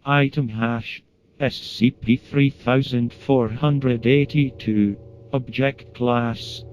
Item hash SCP-3482. Object Class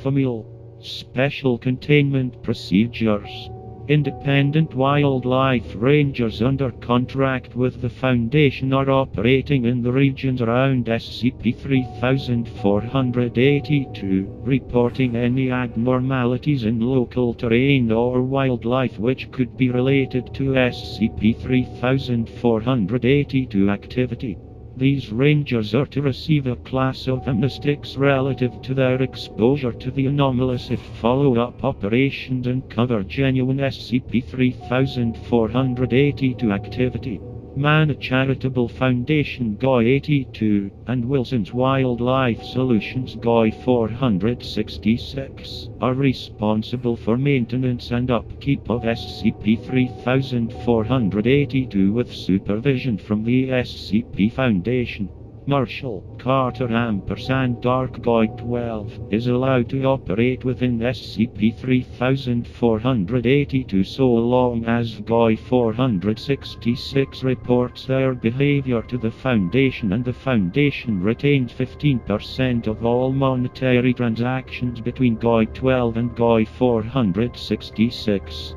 Famil. Special Containment Procedures. Independent wildlife rangers under contract with the Foundation are operating in the regions around SCP-3482, reporting any abnormalities in local terrain or wildlife which could be related to SCP-3482 activity. These rangers are to receive a class of amnestics relative to their exposure to the anomalous if follow-up operations uncover genuine SCP-3482 activity. Mana Charitable Foundation GOI-82 and Wilson's Wildlife Solutions GOI-466 are responsible for maintenance and upkeep of SCP-3482 with supervision from the SCP Foundation. Marshall Carter Dark GOI-12 is allowed to operate within SCP-3482 so long as GOI-466 reports their behavior to the Foundation, and the Foundation retains 15% of all monetary transactions between GOI-12 and GOI-466.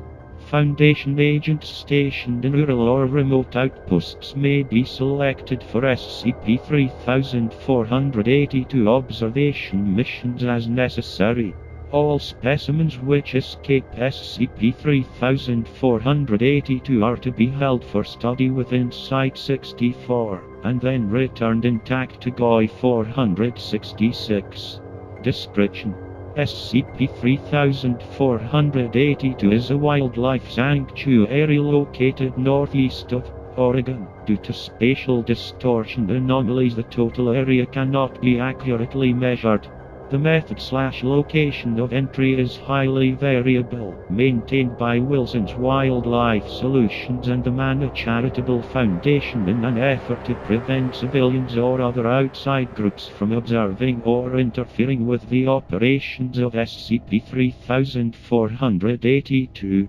Foundation agents stationed in rural or remote outposts may be selected for SCP-3482 observation missions as necessary. All specimens which escape SCP-3482 are to be held for study within Site-64, and then returned intact to GOI-466. Description: SCP-3482 is a wildlife sanctuary located northeast of Oregon. Due to spatial distortion anomalies, the total area cannot be accurately measured. The method/location of entry is highly variable, maintained by Wilson's Wildlife Solutions and the Mana Charitable Foundation in an effort to prevent civilians or other outside groups from observing or interfering with the operations of SCP-3482.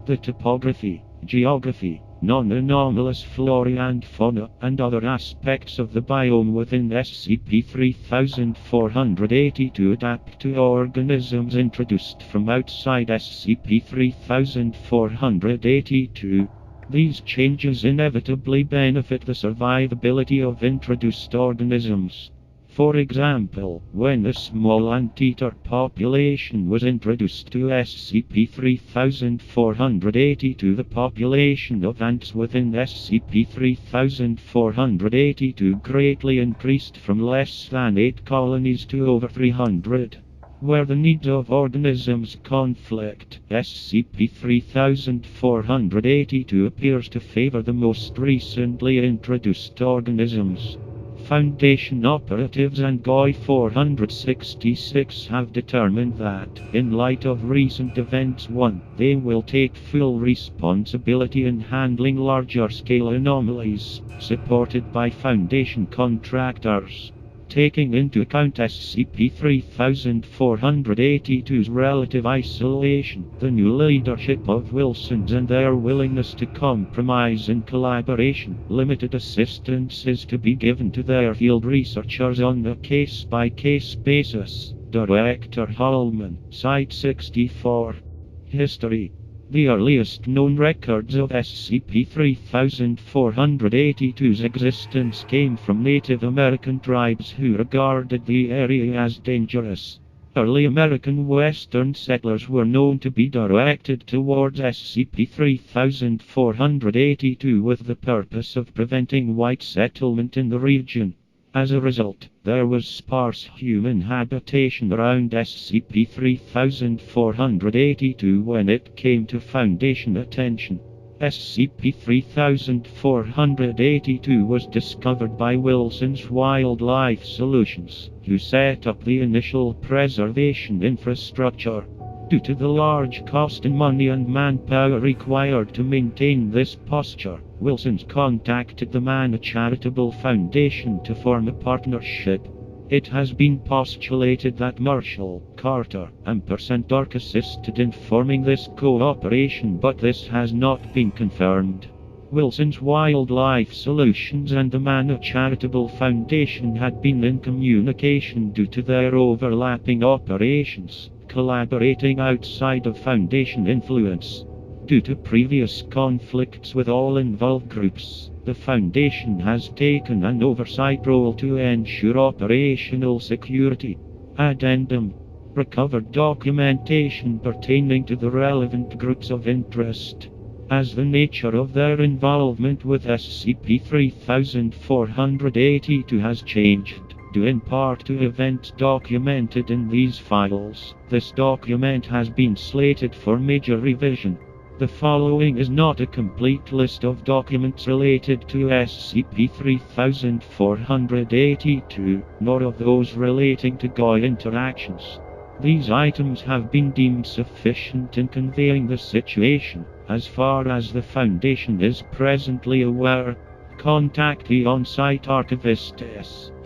The topography, geography, non-anomalous flora and fauna, and other aspects of the biome within SCP-3482 adapt to organisms introduced from outside SCP-3482. These changes inevitably benefit the survivability of introduced organisms. For example, when a small anteater population was introduced to SCP-3482, the population of ants within SCP-3482 greatly increased from less than 8 colonies to over 300. Where the needs of organisms conflict, SCP-3482 appears to favor the most recently introduced organisms. Foundation operatives and GOI-466 have determined that, in light of recent events, 1. They will take full responsibility in handling larger-scale anomalies, supported by Foundation contractors. Taking into account SCP-3482's relative isolation, the new leadership of Wilson's and their willingness to compromise in collaboration, limited assistance is to be given to their field researchers on a case-by-case basis. Director Holman, Site-64. History. The earliest known records of SCP-3482's existence came from Native American tribes who regarded the area as dangerous. Early American Western settlers were known to be directed towards SCP-3482 with the purpose of preventing white settlement in the region. As a result, there was sparse human habitation around SCP-3482 when it came to Foundation attention. SCP-3482 was discovered by Wilson's Wildlife Solutions, who set up the initial preservation infrastructure. Due to the large cost in money and manpower required to maintain this posture, Wilson's contacted the Mana Charitable Foundation to form a partnership. It has been postulated that Marshall, Carter, and Dark assisted in forming this cooperation, but this has not been confirmed. Wilson's Wildlife Solutions and the Manor Charitable Foundation had been in communication due to their overlapping operations, collaborating outside of Foundation influence. Due to previous conflicts with all involved groups, the Foundation has taken an oversight role to ensure operational security. Addendum: recovered documentation pertaining to the relevant groups of interest. As the nature of their involvement with SCP-3482 has changed, due in part to events documented in these files, this document has been slated for major revision. The following is not a complete list of documents related to SCP-3482, nor of those relating to GOI interactions. These items have been deemed sufficient in conveying the situation, as far as the Foundation is presently aware. Contact the on-site archivist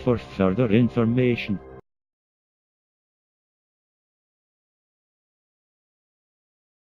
for further information.